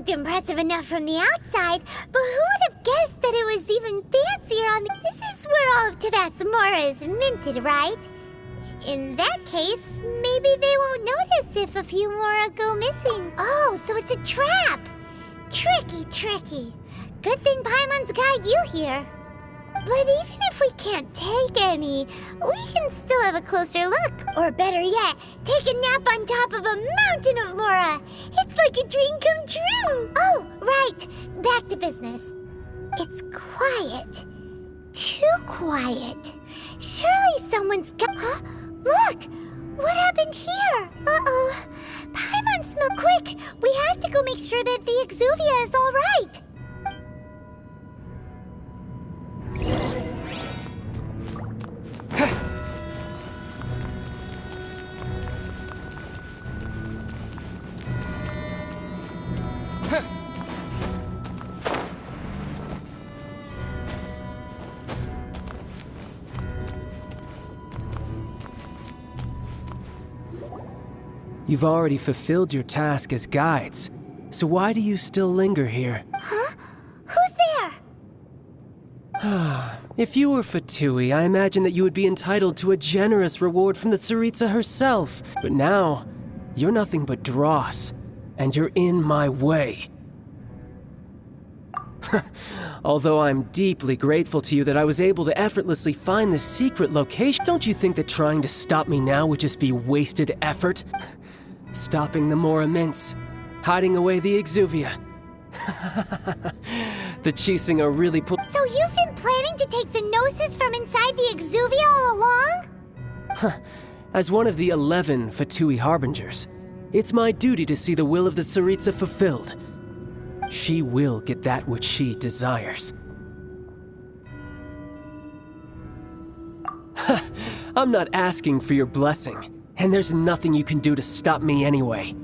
looked impressive enough from the outside, but who would have guessed that it was even fancier on the... This is where all of Teyvat's Mora is minted, right? In that case, maybe they won't notice if a few Mora go missing. Oh, so it's a trap! Tricky, tricky. Good thing Paimon's got you here. But even if we can't take any, we can still have a closer look. Or better yet, take a nap on top of a mountain of Mora. It's like a dream come true. Oh, right. Back to business. It's quiet. Too quiet. Surely someone's got... Huh? Look! What happened here? Uh-oh. Paimon, smell quick. We have to go make sure that the Exuvia is all right. You've already fulfilled your task as guides, so why do you still linger here? Huh? Who's there? If you were Fatui, I imagine that you would be entitled to a generous reward from the Tsaritsa herself. But now, you're nothing but dross, and you're in my way. Although I'm deeply grateful to you that I was able to effortlessly find this secret location, don't you think that trying to stop me now would just be wasted effort? Stopping the Mora mints, hiding away the Exuvia. The Chising are really So you've been planning to take the Gnosis from inside the Exuvia all along? As one of the 11 Fatui Harbingers, it's my duty to see the will of the Tsaritsa fulfilled. She will get that which she desires. I'm not asking for your blessing. And there's nothing you can do to stop me anyway.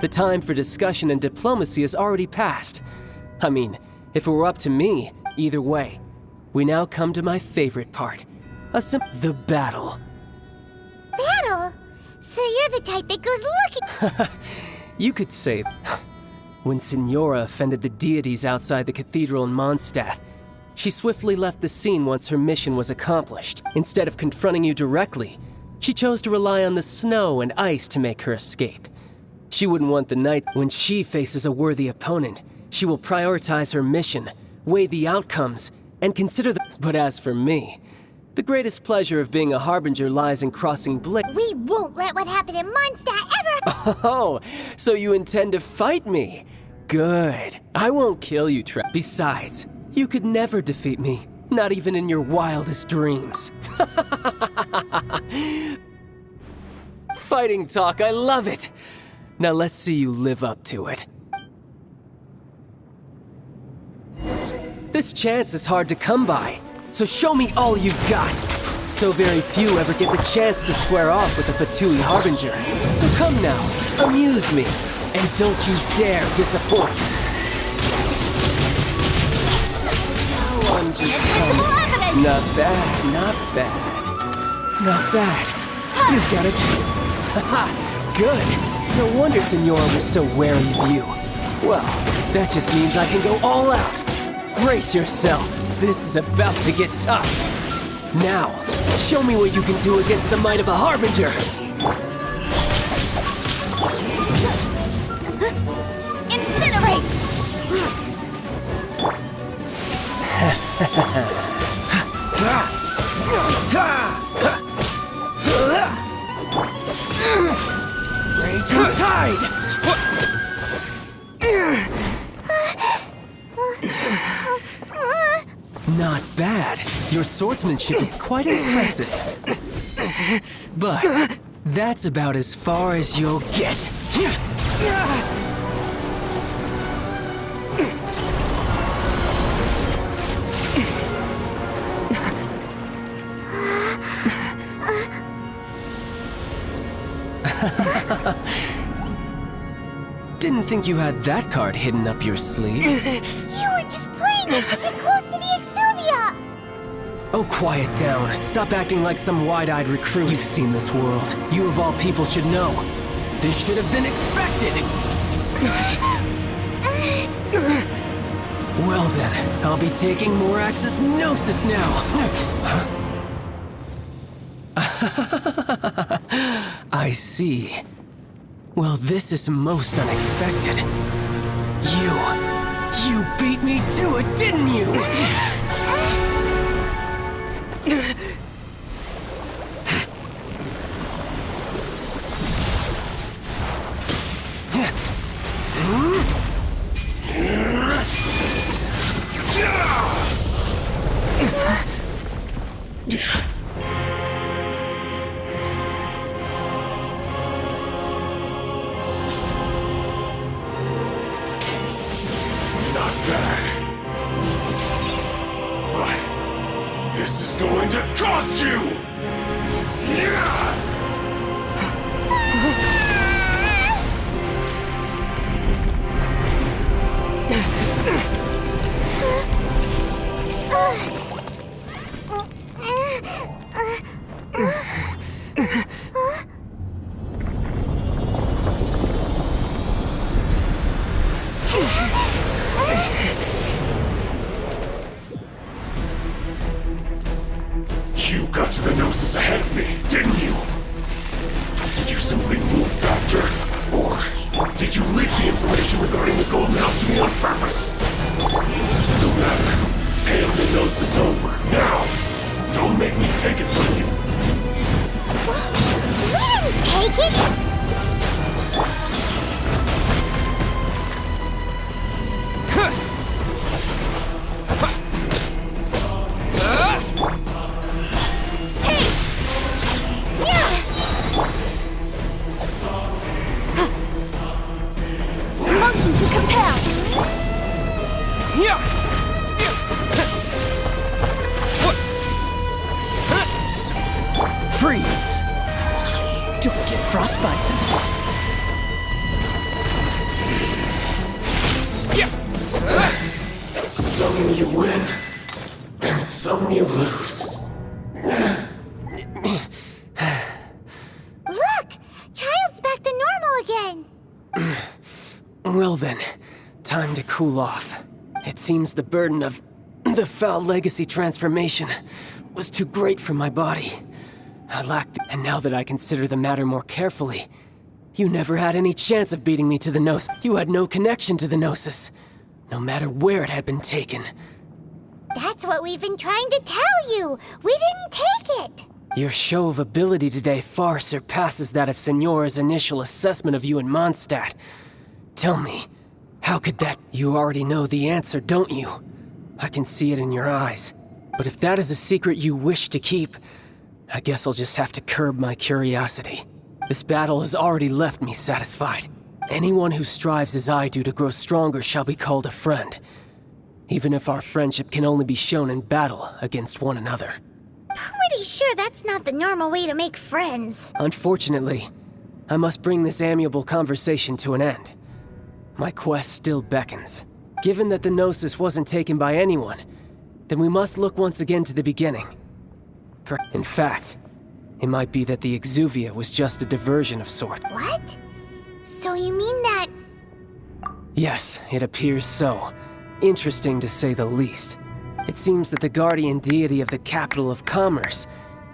The time for discussion and diplomacy has already passed. I mean, if it were up to me, either way, we now come to my favorite part. The battle. Battle? So you're the type that goes looking... You could say... When Signora offended the deities outside the cathedral in Mondstadt, she swiftly left the scene once her mission was accomplished. Instead of confronting you directly, she chose to rely on the snow and ice to make her escape. She wouldn't want the night when she faces a worthy opponent. She will prioritize her mission, weigh the outcomes, and consider the... But as for me, the greatest pleasure of being a Harbinger lies in crossing We won't let what happened in Mondstadt ever... Oh, so you intend to fight me? Good. I won't kill you, Besides, you could never defeat me. Not even in your wildest dreams. Fighting talk, I love it! Now let's see you live up to it. This chance is hard to come by, so show me all you've got. So very few ever get the chance to square off with a Fatui Harbinger. So come now, amuse me, and don't you dare disappoint. Invisible evidence! Not bad, not bad. Not bad. You've got it. Haha, good. No wonder Signora was so wary of you. Well, that just means I can go all out. Brace yourself. This is about to get tough. Now, show me what you can do against the might of a Harbinger. Incinerate! Raging Tide! Not bad. Your swordsmanship is quite impressive. But that's about as far as you'll get. Didn't think you had that card hidden up your sleeve. You were just playing us to get close to the Exuvia! Oh, quiet down. Stop acting like some wide-eyed recruit. You've seen this world. You of all people should know. This should have been expected! Well then, I'll be taking Morax's Gnosis now! I see. Well, this is most unexpected. You beat me to it, didn't you? This is going to cost you! You got to the Gnosis ahead of me, didn't you? Did you simply move faster? Or did you leak the information regarding the Golden House to me on purpose? No matter. Hand the Gnosis over, now! Don't make me take it from you! We didn't take it! Motion to compel! Freeze! Don't get frostbite. Some you win, and some you lose. Look! Child's back to normal again! Well then, time to cool off. It seems the burden of the foul legacy transformation was too great for my body. I lacked, and now that I consider the matter more carefully, you never had any chance of beating me to the Gnosis. You had no connection to the Gnosis, no matter where it had been taken. That's what we've been trying to tell you! We didn't take it! Your show of ability today far surpasses that of Signora's initial assessment of you in Mondstadt. Tell me, how could that... You already know the answer, don't you? I can see it in your eyes. But if that is a secret you wish to keep, I guess I'll just have to curb my curiosity. This battle has already left me satisfied. Anyone who strives as I do to grow stronger shall be called a friend, even if our friendship can only be shown in battle against one another. Pretty sure that's not the normal way to make friends. Unfortunately, I must bring this amiable conversation to an end. My quest still beckons. Given that the Gnosis wasn't taken by anyone, then we must look once again to the beginning. In fact, it might be that the Exuvia was just a diversion of sorts. What? So you mean that... Yes, it appears so. Interesting to say the least. It seems that the guardian deity of the capital of commerce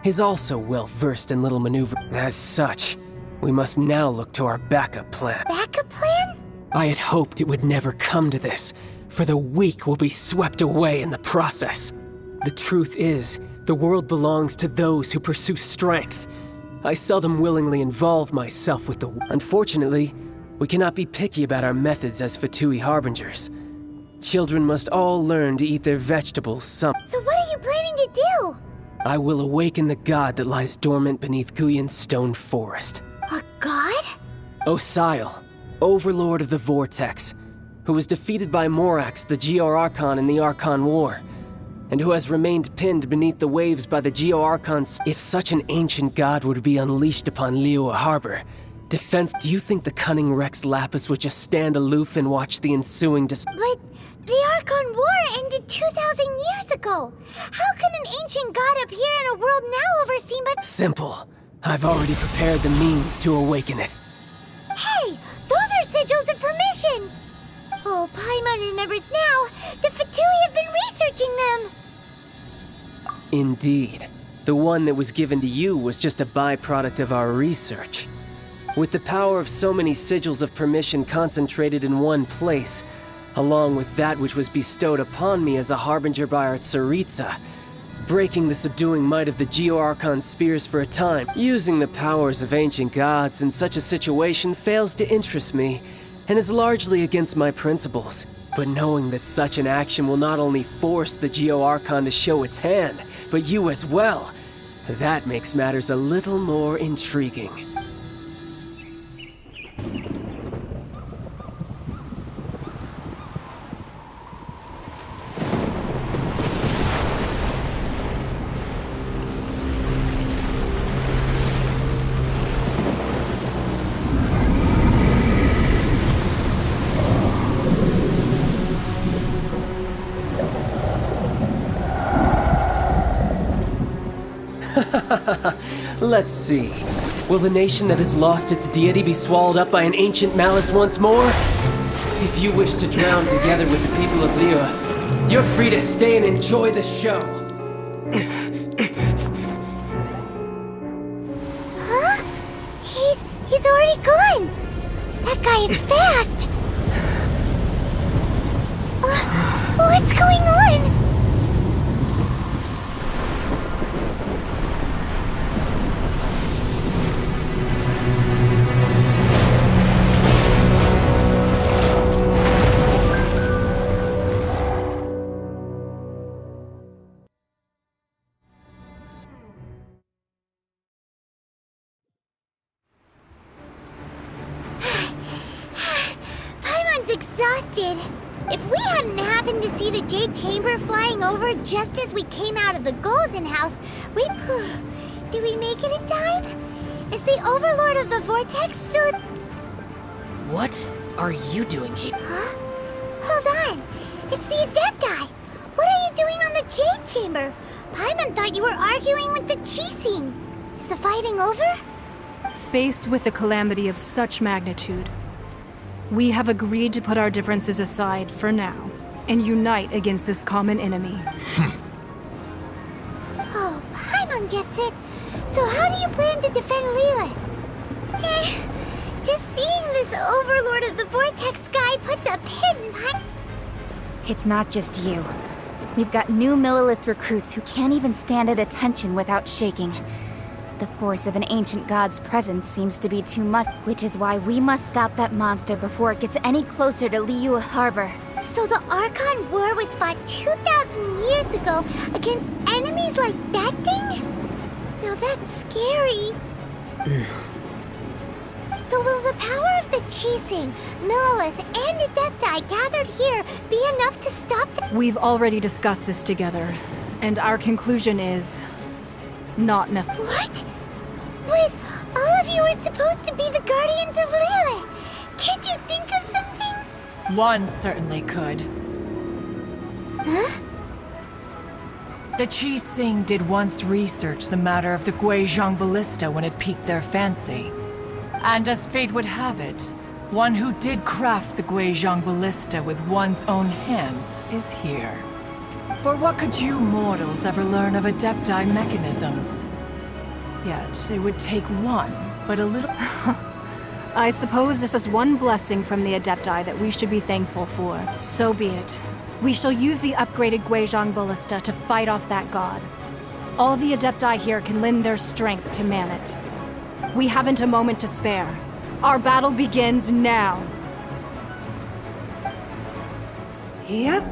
is also well versed in little maneuver. As such, we must now look to our backup plan. backup plan? I had hoped it would never come to this, for the weak will be swept away in the process. The truth is, the world belongs to those who pursue strength. I seldom willingly involve myself with the... Unfortunately, we cannot be picky about our methods as Fatui harbingers. Children must all learn to eat their vegetables So what are you planning to do? I will awaken the god that lies dormant beneath Guyon's stone forest. A god? Osial, overlord of the Vortex, who was defeated by Morax, the Geo-Archon in the Archon War, and who has remained pinned beneath the waves by the Geo-Archons. If such an ancient god would be unleashed upon Liyue Harbor, do you think the cunning Rex Lapis would just stand aloof and watch the ensuing But the Archon War ended 2,000 years ago. How can an ancient god appear in a world now overseen by... Simple. I've already prepared the means to awaken it. Hey! Those are sigils of permission! Oh, Paimon remembers now. The Indeed. The one that was given to you was just a byproduct of our research. With the power of so many sigils of permission concentrated in one place, along with that which was bestowed upon me as a harbinger by our Tsaritsa, breaking the subduing might of the Geo-Archon spears for a time, using the powers of ancient gods in such a situation fails to interest me, and is largely against my principles. But knowing that such an action will not only force the Geo-Archon to show its hand, but you as well, that makes matters a little more intriguing. Let's see. Will the nation that has lost its deity be swallowed up by an ancient malice once more? If you wish to drown together with the people of Khaenri'ah, you're free to stay and enjoy the show. Huh? He's already gone! That guy is fast! What's going on? Exhausted. If we hadn't happened to see the Jade Chamber flying over just as we came out of the Golden House, did we make it in time? Is the Overlord of the Vortex still... What are you doing here? Huh? Hold on. It's the Adepti. What are you doing on the Jade Chamber? Paimon thought you were arguing with the Chising. Is the fighting over? Faced with a calamity of such magnitude, we have agreed to put our differences aside for now and unite against this common enemy. Oh, Paimon gets it. So how do you plan to defend Leela? Just seeing this Overlord of the Vortex guy puts a pin in my... It's not just you. We've got new Millilith recruits who can't even stand at attention without shaking. The force of an ancient god's presence seems to be too much, which is why we must stop that monster before it gets any closer to Liyue Harbor. So the Archon War was fought 2,000 years ago against enemies like that thing? Now that's scary. So will the power of the Chising, Millilith, and Adepti gathered here be enough to stop the... We've already discussed this together, and our conclusion is... not necessary. What? But all of you are supposed to be the guardians of Liyue. Can't you think of something? One certainly could. Huh? The Chising did once research the matter of the Guizhong Ballista when it piqued their fancy. And as fate would have it, one who did craft the Guizhong Ballista with one's own hands is here. For what could you mortals ever learn of Adepti mechanisms? Yet, it would take one, but a little... I suppose this is one blessing from the Adepti that we should be thankful for. So be it. We shall use the upgraded Guizhong Ballista to fight off that god. All the Adepti here can lend their strength to man it. We haven't a moment to spare. Our battle begins now. Yep.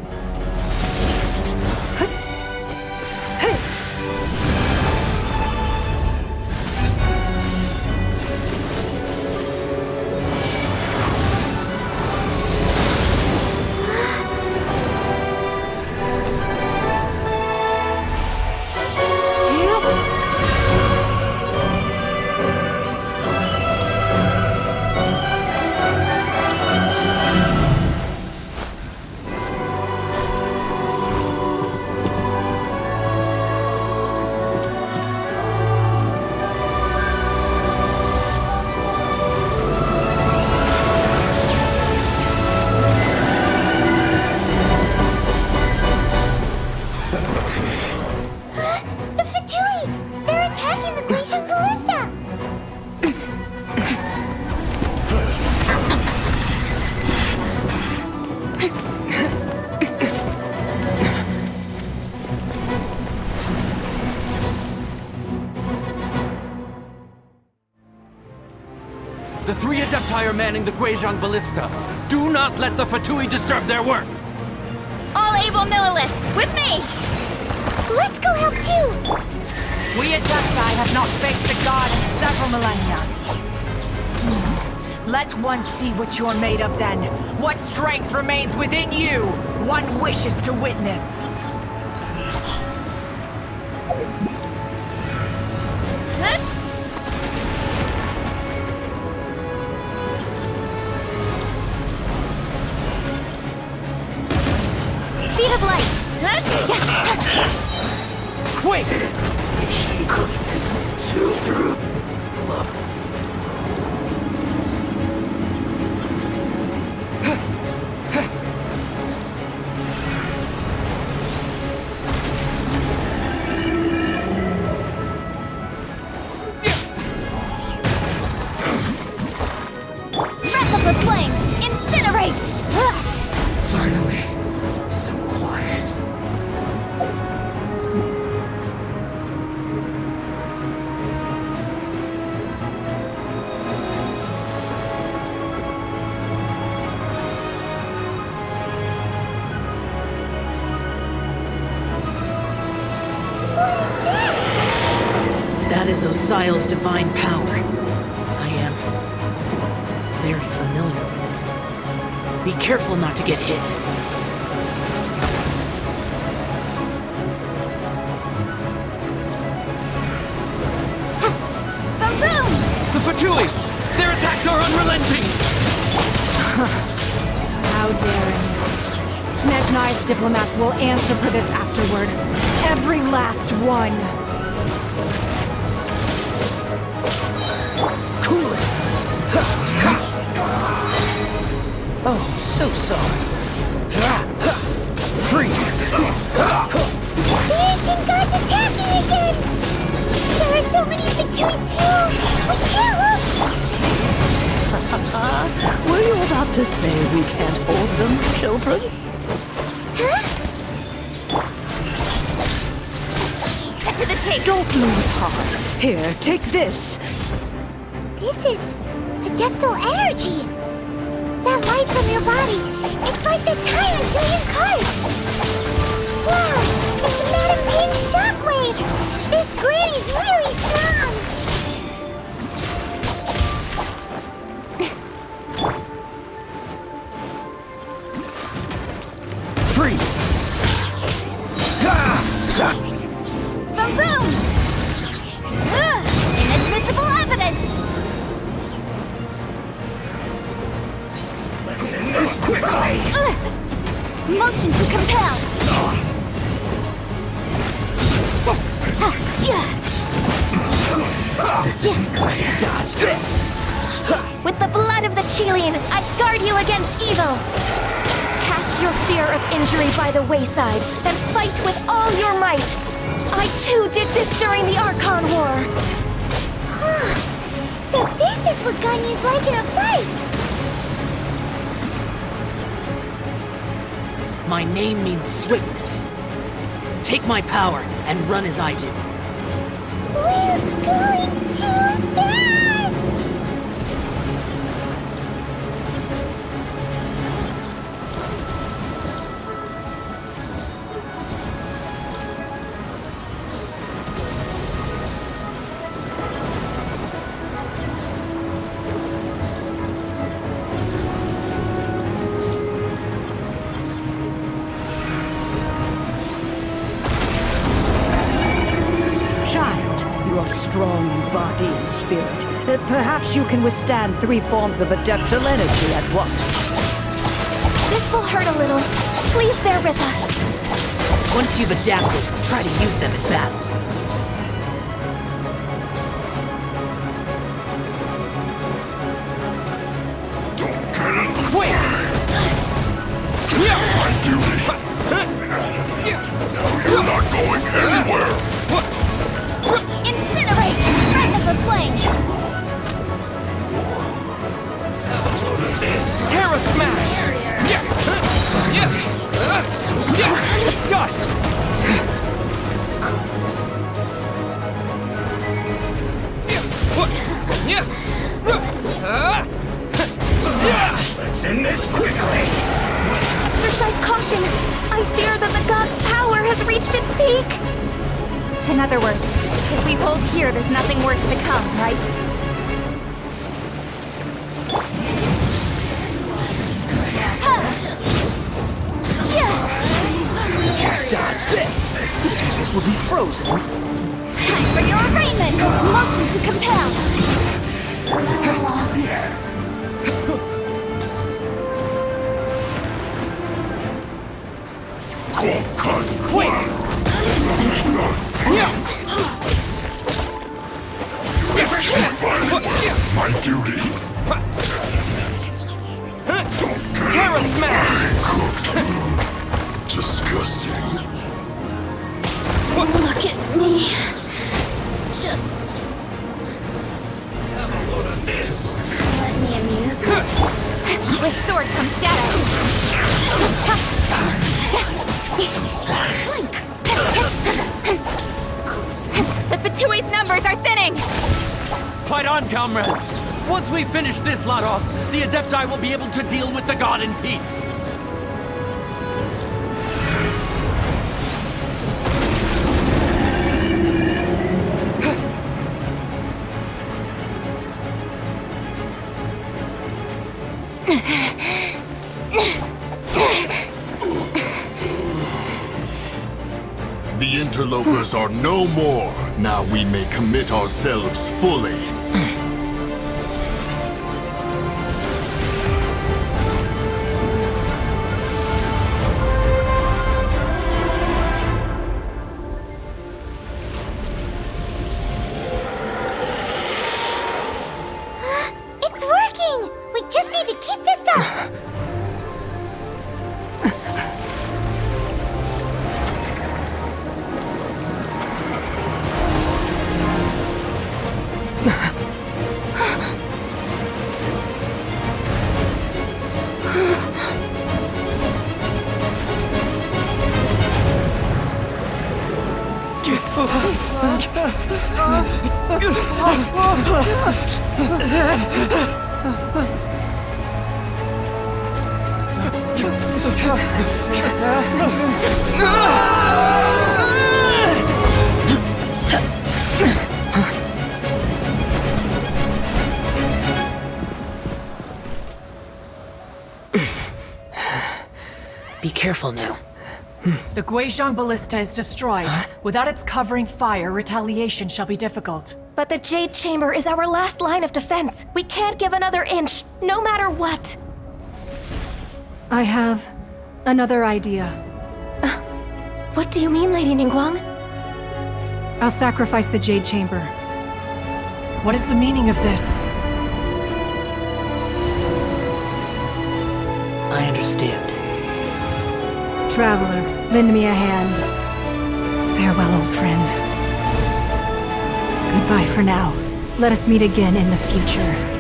3 Adepti are manning the Guizhong Ballista. Do not let the Fatui disturb their work! All able Millilith, with me! Let's go help too! We Adepti have not faced a god in several millennia. Let one see what you're made of then. What strength remains within you, one wishes to witness. Speed of light! Wait! Goodness, two through. Breath of the flame! Incinerate! Finally, so quiet. That is Osial's divine power. I am very familiar with it. Be careful not to get hit. Boom! The Fatui! Their attacks are unrelenting! How daring. Snezhnai's diplomats will answer for this afterward. Every last one. Cool it! Oh, so sorry. Freeze! The ancient god's attacking again! There are so many between two! We can't look! Were you about to say we can't hold them, children? Cut to the chase! Don't lose heart. Here, take this. This is adeptal energy! That light from your body, it's like the time of Julian Card! Wow! It's Madame Ping's shockwave! This granny's really strong! Freeze! Boom! Inadmissible evidence! Let's end this quickly! Motion to compel! This isn't good. Dodge this! With the blood of the Chilean, I guard you against evil! Cast your fear of injury by the wayside, and fight with all your might! I too did this during the Archon War! So this is what Ganyu's like in a fight! My name means swiftness. Take my power and run as I do. We're going too fast! Child, you are strong in body and spirit. Perhaps you can withstand 3 forms of adeptal energy at once. This will hurt a little. Please bear with us. Once you've adapted, try to use them in battle. Don't get in the Wait! My duty! Now you're not going anywhere! Incinerate! Breath of the flame! Terra Smash! Dust! destruction. I fear that the god's power has reached its peak. In other words, if we hold here, there's nothing worse to come, right? Besides this world will be frozen. Time for your arraignment! Motion to compel! Quick! My duty. Terra Smash! Cooked food. Disgusting. Look at me. Just... let me amuse myself. With sword comes shadow. Blink. The Fatui's numbers are thinning. Fight on, comrades! Once we finish this lot off, the Adepti will be able to deal with the god in peace. The interlopers are no more. Now we may commit ourselves fully. It's working! We just need to keep this up! Be careful now. The Guizhong Ballista is destroyed. Without its covering fire, retaliation shall be difficult. But the Jade Chamber is our last line of defense. We can't give another inch, no matter what. I have another idea. What do you mean, Lady Ningguang? I'll sacrifice the Jade Chamber. What is the meaning of this? I understand. Traveler, lend me a hand. Farewell, old friend. Goodbye for now. Let us meet again in the future.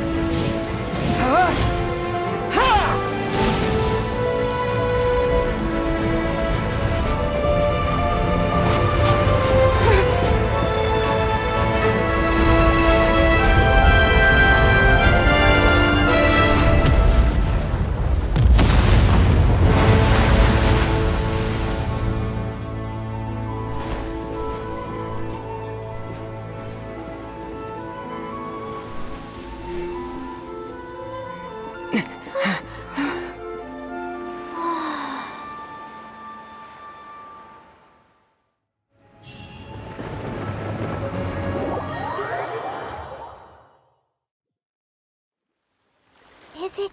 Is it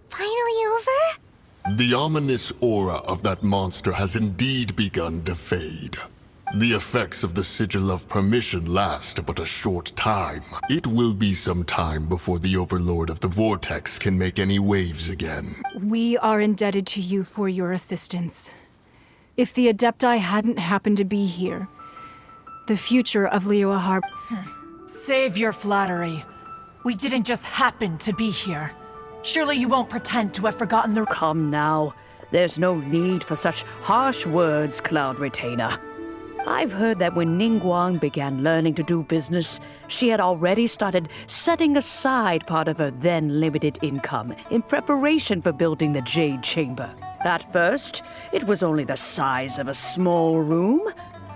finally over? The ominous aura of that monster has indeed begun to fade. The effects of the Sigil of Permission last but a short time. It will be some time before the Overlord of the Vortex can make any waves again. We are indebted to you for your assistance. If the Adepti hadn't happened to be here, the future of Liyue Harbor... Save your flattery. We didn't just happen to be here. Surely you won't pretend to have forgotten the... Come now. There's no need for such harsh words, Cloud Retainer. I've heard that when Ningguang began learning to do business, she had already started setting aside part of her then limited income in preparation for building the Jade Chamber. At first, it was only the size of a small room,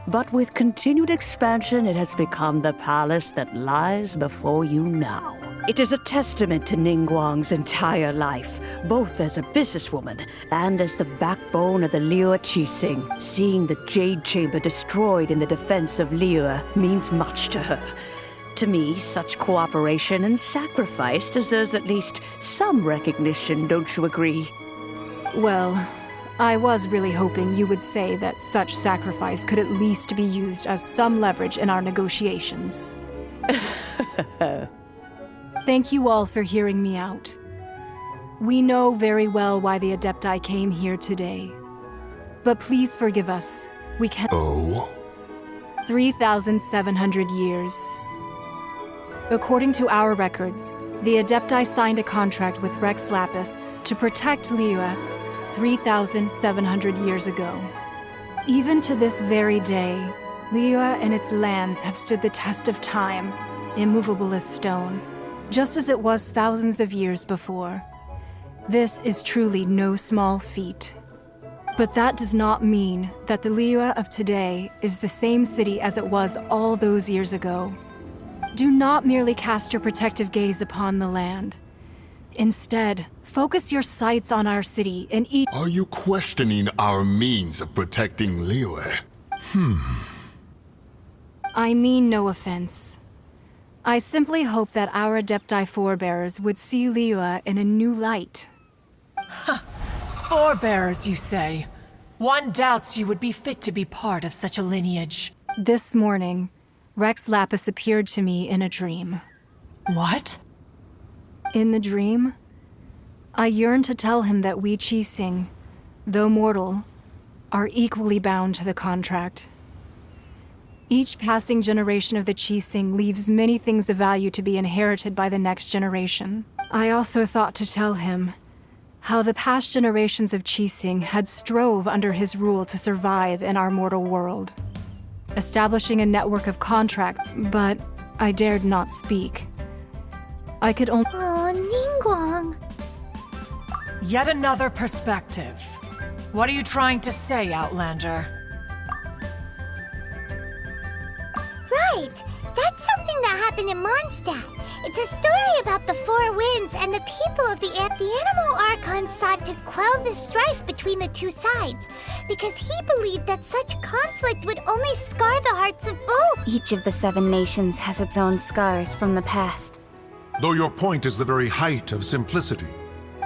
but with continued expansion, it has become the palace that lies before you now. It is a testament to Ningguang's entire life, both as a businesswoman and as the backbone of the Liyue Qixing. Seeing the Jade Chamber destroyed in the defense of Liyue means much to her. To me, such cooperation and sacrifice deserves at least some recognition, don't you agree? Well, I was really hoping you would say that such sacrifice could at least be used as some leverage in our negotiations. Thank you all for hearing me out. We know very well why the Adepti came here today. But please forgive us. We can— Oh? 3,700 years. According to our records, the Adepti signed a contract with Rex Lapis to protect Liyue 3,700 years ago. Even to this very day, Liyue and its lands have stood the test of time, immovable as stone, just as it was thousands of years before. This is truly no small feat. But that does not mean that the Liyue of today is the same city as it was all those years ago. Do not merely cast your protective gaze upon the land. Instead, focus your sights on our city and each— Are you questioning our means of protecting Liyue? I mean no offense. I simply hope that our Adepti forebears would see Liyue in a new light. Forebearers, you say? One doubts you would be fit to be part of such a lineage. This morning, Rex Lapis appeared to me in a dream. What? In the dream, I yearned to tell him that we Qixing, though mortal, are equally bound to the contract. Each passing generation of the Qixing leaves many things of value to be inherited by the next generation. I also thought to tell him how the past generations of Qixing had strove under his rule to survive in our mortal world, establishing a network of contracts, but I dared not speak. I could only— Oh, Ningguang. Yet another perspective. What are you trying to say, Outlander? Right! That's something that happened in Mondstadt. It's a story about the Four Winds and the people of the Animal Archon sought to quell the strife between the two sides, because he believed that such conflict would only scar the hearts of both. Each of the 7 nations has its own scars from the past. Though your point is the very height of simplicity.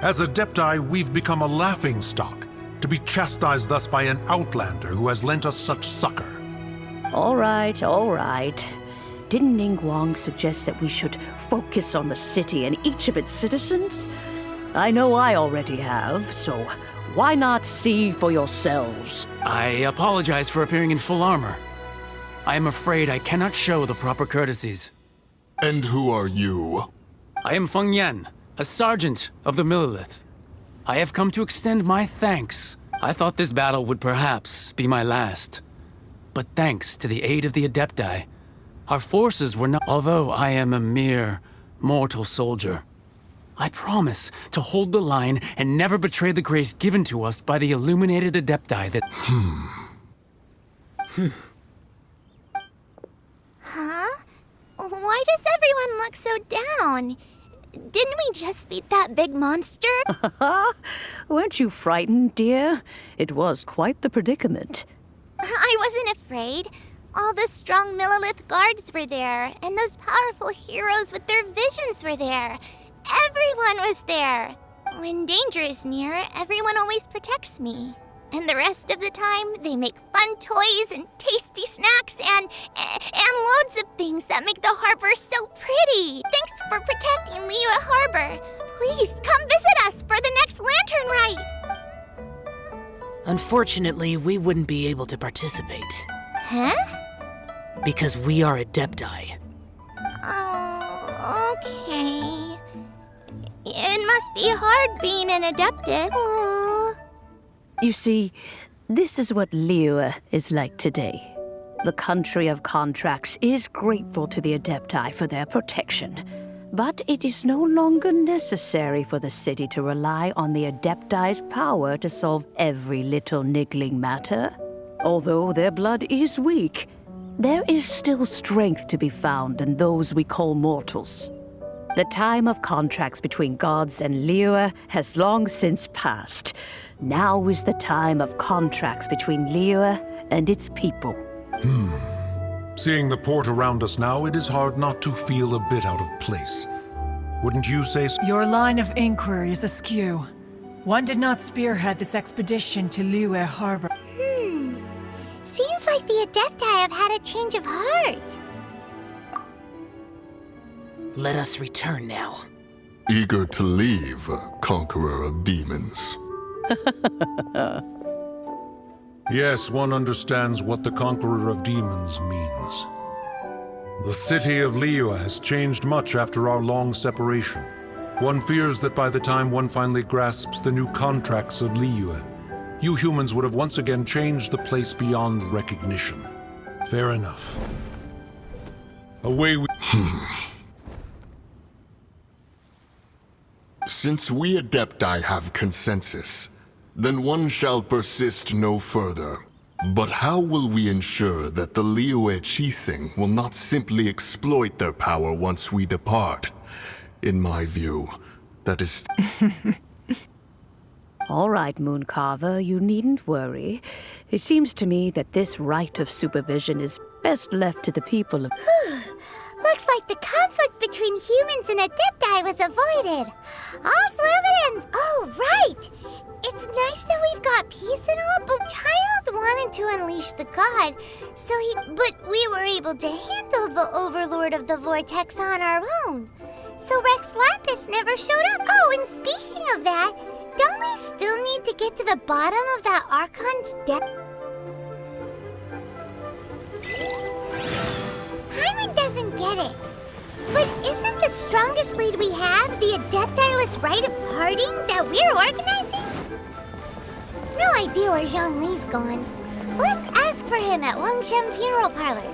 As Adepti, we've become a laughingstock, to be chastised thus by an outlander who has lent us such succor. All right, all right. Didn't Ningguang suggest that we should focus on the city and each of its citizens? I know I already have, so why not see for yourselves? I apologize for appearing in full armor. I am afraid I cannot show the proper courtesies. And who are you? I am Feng Yan, a sergeant of the Millelith. I have come to extend my thanks. I thought this battle would perhaps be my last. But thanks to the aid of the Adepti, our forces were not— Although I am a mere mortal soldier, I promise to hold the line and never betray the grace given to us by the illuminated Adepti that— Huh? Why does everyone look so down? Didn't we just beat that big monster? Weren't you frightened, dear? It was quite the predicament. I wasn't afraid. All the strong Millelith guards were there, and those powerful heroes with their visions were there. Everyone was there. When danger is near, everyone always protects me. And the rest of the time, they make fun toys and tasty snacks and loads of things that make the harbor so pretty. Thanks for protecting Liyue Harbor. Please come visit us for the next lantern rite. Unfortunately, we wouldn't be able to participate. Huh? Because we are Adepti. Oh, okay. It must be hard being an Adeptus. Aww. You see, this is what Liyue is like today. The country of contracts is grateful to the Adepti for their protection, but it is no longer necessary for the city to rely on the Adepti's power to solve every little niggling matter. Although their blood is weak, there is still strength to be found in those we call mortals. The time of contracts between gods and Khaenri'ah has long since passed. Now is the time of contracts between Khaenri'ah and its people. Seeing the port around us now, it is hard not to feel a bit out of place. Wouldn't you say so? Your line of inquiry is askew. One did not spearhead this expedition to Khaenri'ah Harbor. Seems like the Adepti have had a change of heart. Let us return now. Eager to leave, Conqueror of Demons. Yes, one understands what the Conqueror of Demons means. The city of Khaenri'ah has changed much after our long separation. One fears that by the time one finally grasps the new contracts of Khaenri'ah, you humans would have once again changed the place beyond recognition. Fair enough. Away we... Since we Adepti have consensus, then one shall persist no further. But how will we ensure that the Liyue Qixing will not simply exploit their power once we depart? In my view, that is... All right, Mooncarver, you needn't worry. It seems to me that this right of supervision is best left to the people of... Looks like the conflict between humans and Adepti was avoided. All's well that ends. Oh, right! It's nice that we've got peace and all, but Child wanted to unleash the god, but we were able to handle the Overlord of the Vortex on our own. So Rex Lapis never showed up. Oh, and speaking of that, don't we still need to get to the bottom of that Archon's depth? Hyman doesn't get it. But isn't the strongest lead we have the Adepti-less rite of parting that we're organizing? No idea where Zhongli's gone. Let's ask for him at Wangshem Funeral Parlor.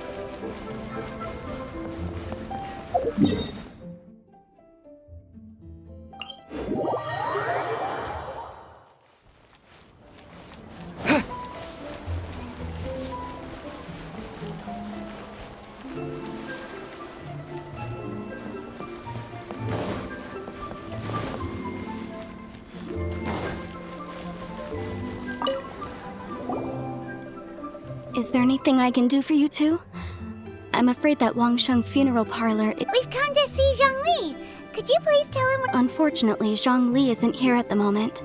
Is there anything I can do for you two? I'm afraid that Wangsheng Funeral Parlor... We've come to see Zhongli. Could you please tell him... Unfortunately, Zhongli isn't here at the moment.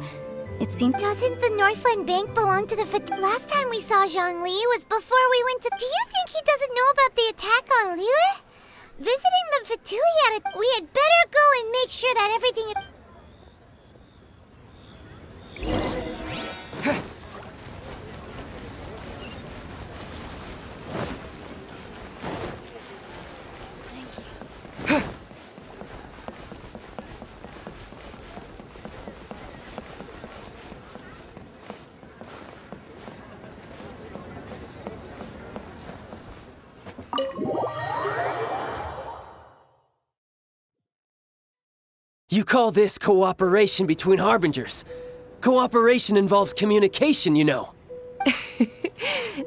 It seems... Doesn't the Northland Bank belong to the... Last time we saw Zhongli was before we went to... Do you think he doesn't know about the attack on Liyue? Visiting the Fatui we had better go and make sure that everything... You call this cooperation between Harbingers? Cooperation involves communication, you know.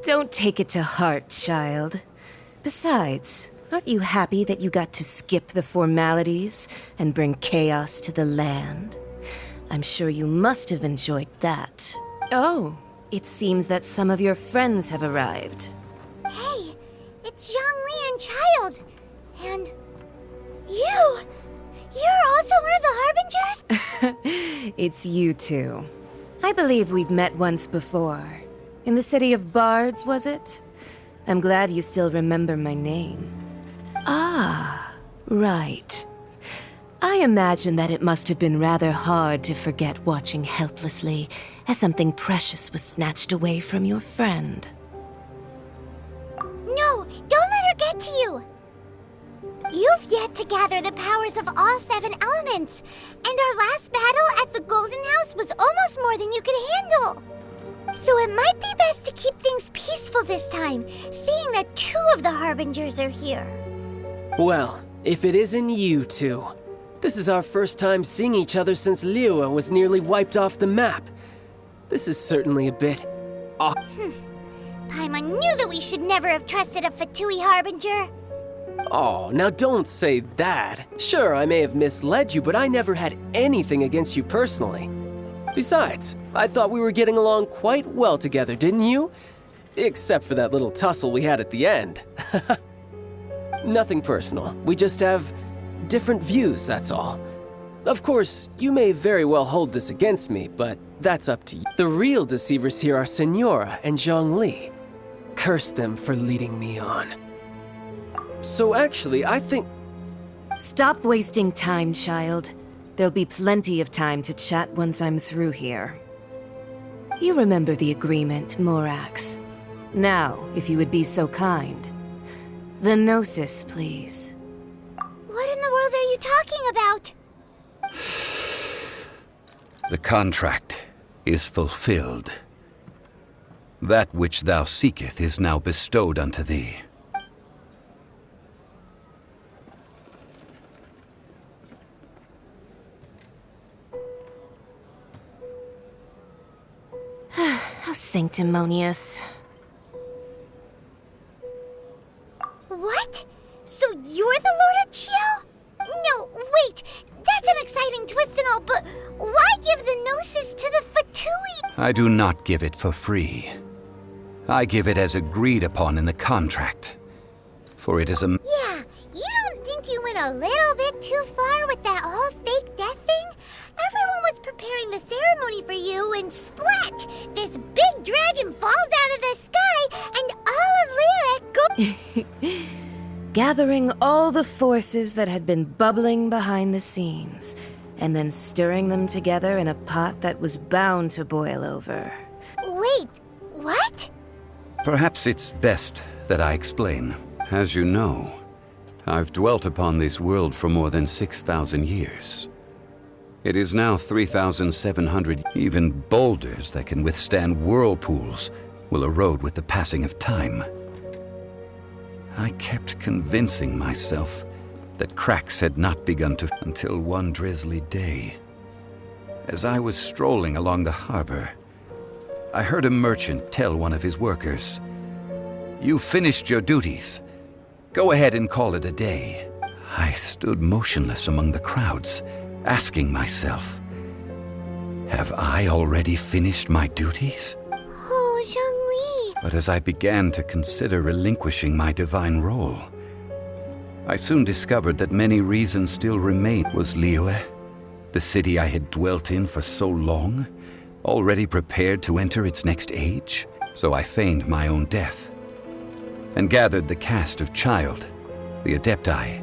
Don't take it to heart, child. Besides, aren't you happy that you got to skip the formalities and bring chaos to the land? I'm sure you must have enjoyed that. Oh, it seems that some of your friends have arrived. Hey, it's Zhongli and Child. And... you! You're also one of the Harbingers? It's you two. I believe we've met once before. In the city of Bards, was it? I'm glad you still remember my name. Ah, right. I imagine that it must have been rather hard to forget watching helplessly as something precious was snatched away from your friend. No, don't let her get to you! You've yet to gather the powers of all 7 elements, and our last battle at the Golden House was almost more than you could handle. So it might be best to keep things peaceful this time, seeing that 2 of the Harbingers are here. Well, if it isn't you two. This is our first time seeing each other since Liyue was nearly wiped off the map. This is certainly a bit... Paimon knew that we should never have trusted a Fatui Harbinger. Oh, now don't say that. Sure, I may have misled you, but I never had anything against you personally. Besides, I thought we were getting along quite well together, didn't you? Except for that little tussle we had at the end. Nothing personal. We just have different views, that's all. Of course, you may very well hold this against me, but that's up to you. The real deceivers here are Signora and Zhongli. Curse them for leading me on. So actually, I think... Stop wasting time, child. There'll be plenty of time to chat once I'm through here. You remember the agreement, Morax. Now, if you would be so kind. The Gnosis, please. What in the world are you talking about? The contract is fulfilled. That which thou seeketh is now bestowed unto thee. How sanctimonious. What? So you're the Lord of Chio? No, wait! That's an exciting twist and all, but why give the Gnosis to the Fatui? I do not give it for free. I give it as agreed upon in the contract. For it is a... Yeah, you don't think you went a little bit too far with that whole fake death thing? Everyone was preparing the ceremony for you, and splat! This big dragon falls out of the sky, and all of Lyric goes... Gathering all the forces that had been bubbling behind the scenes, and then stirring them together in a pot that was bound to boil over. Wait, what? Perhaps it's best that I explain. As you know, I've dwelt upon this world for more than 6,000 years. It is now 3,700. Even boulders that can withstand whirlpools will erode with the passing of time. I kept convincing myself that cracks had not begun to... until one drizzly day. As I was strolling along the harbor, I heard a merchant tell one of his workers, "You finished your duties. Go ahead and call it a day." I stood motionless among the crowds, asking myself, have I already finished my duties? Oh, Zhongli. But as I began to consider relinquishing my divine role, I soon discovered that many reasons still remained. Was Liyue, the city I had dwelt in for so long, already prepared to enter its next age? So I feigned my own death, and gathered the cast of Child, the Adepti,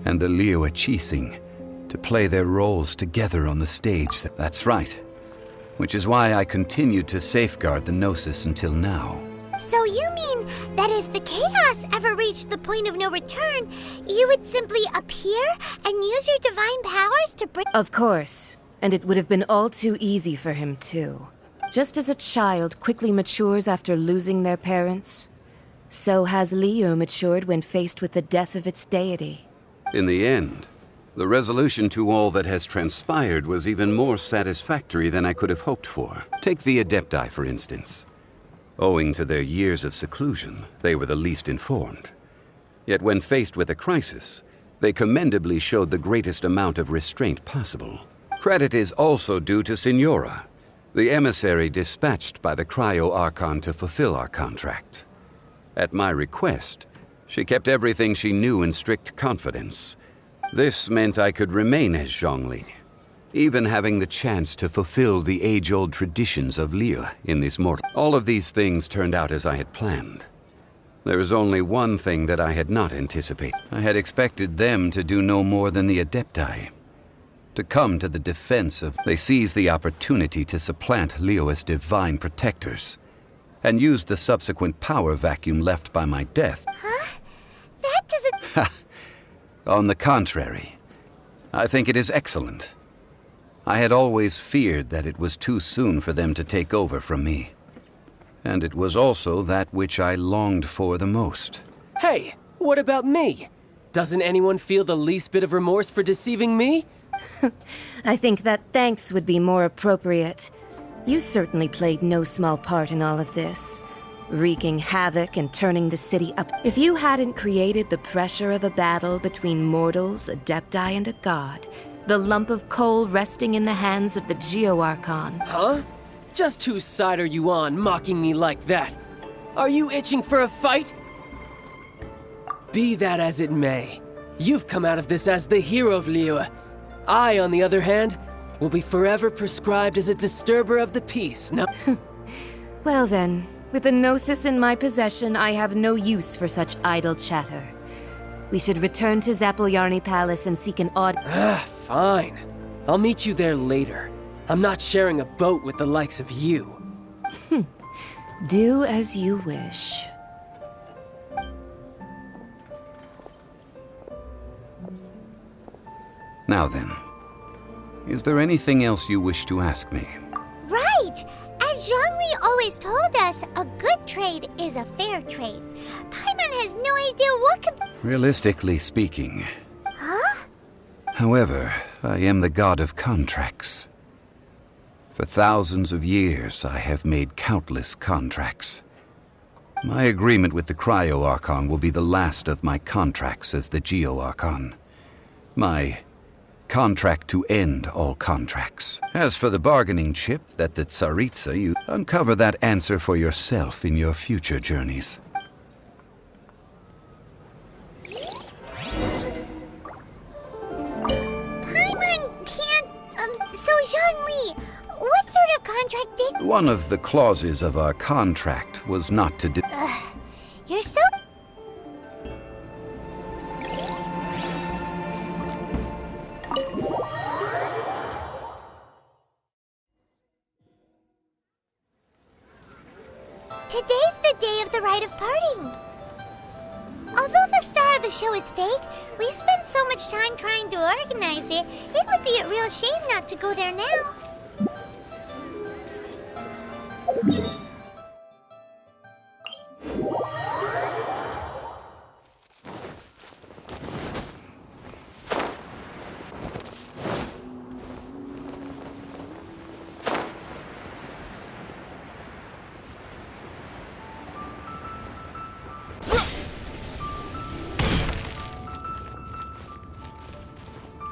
and the Liyue Qixing to play their roles together on the stage. That's right. Which is why I continued to safeguard the Gnosis until now. So you mean that if the Chaos ever reached the point of no return, you would simply appear and use your divine powers to bring... Of course. And it would have been all too easy for him, too. Just as a child quickly matures after losing their parents, so has Liyue matured when faced with the death of its deity. In the end, the resolution to all that has transpired was even more satisfactory than I could have hoped for. Take the Adepti, for instance. Owing to their years of seclusion, they were the least informed. Yet when faced with a crisis, they commendably showed the greatest amount of restraint possible. Credit is also due to Signora, the emissary dispatched by the Cryo-Archon to fulfill our contract. At my request, she kept everything she knew in strict confidence. This meant I could remain as Zhongli, even having the chance to fulfill the age-old traditions of Liyue in this mortal. All of these things turned out as I had planned. There is only one thing that I had not anticipated. I had expected them to do no more than the Adepti, to come to the defense of... They seized the opportunity to supplant Liyue's divine protectors, and used the subsequent power vacuum left by my death. Huh? That doesn't... On the contrary, I think it is excellent. I had always feared that it was too soon for them to take over from me. And it was also that which I longed for the most. Hey, what about me? Doesn't anyone feel the least bit of remorse for deceiving me? I think that thanks would be more appropriate. You certainly played no small part in all of this, wreaking havoc and turning the city up. If you hadn't created the pressure of a battle between mortals, adepti, and a god, the lump of coal resting in the hands of the Geo-Archon. Huh? Just whose side are you on, mocking me like that? Are you itching for a fight? Be that as it may, you've come out of this as the hero of Liyue. I, on the other hand, will be forever prescribed as a disturber of the peace. No. Well then, with the Gnosis in my possession, I have no use for such idle chatter. We should return to Zapoljarny Palace and seek an Fine. I'll meet you there later. I'm not sharing a boat with the likes of you. Do as you wish. Now then, is there anything else you wish to ask me? Right! As Zhongli always told us, a good trade is a fair trade. Paimon has no idea what could... Realistically speaking. Huh? However, I am the god of contracts. For thousands of years, I have made countless contracts. My agreement with the Cryo-Archon will be the last of my contracts as the Geo-Archon. My contract to end all contracts. As for the bargaining chip that the Tsaritsa, you uncover that answer for yourself in your future journeys. Paimon can't... So Zhongli, what sort of contract did... One of the clauses of our contract was not to You're so... Today's the day of the rite of parting. Although the star of the show is fake, we spent so much time trying to organize it, it would be a real shame not to go there now.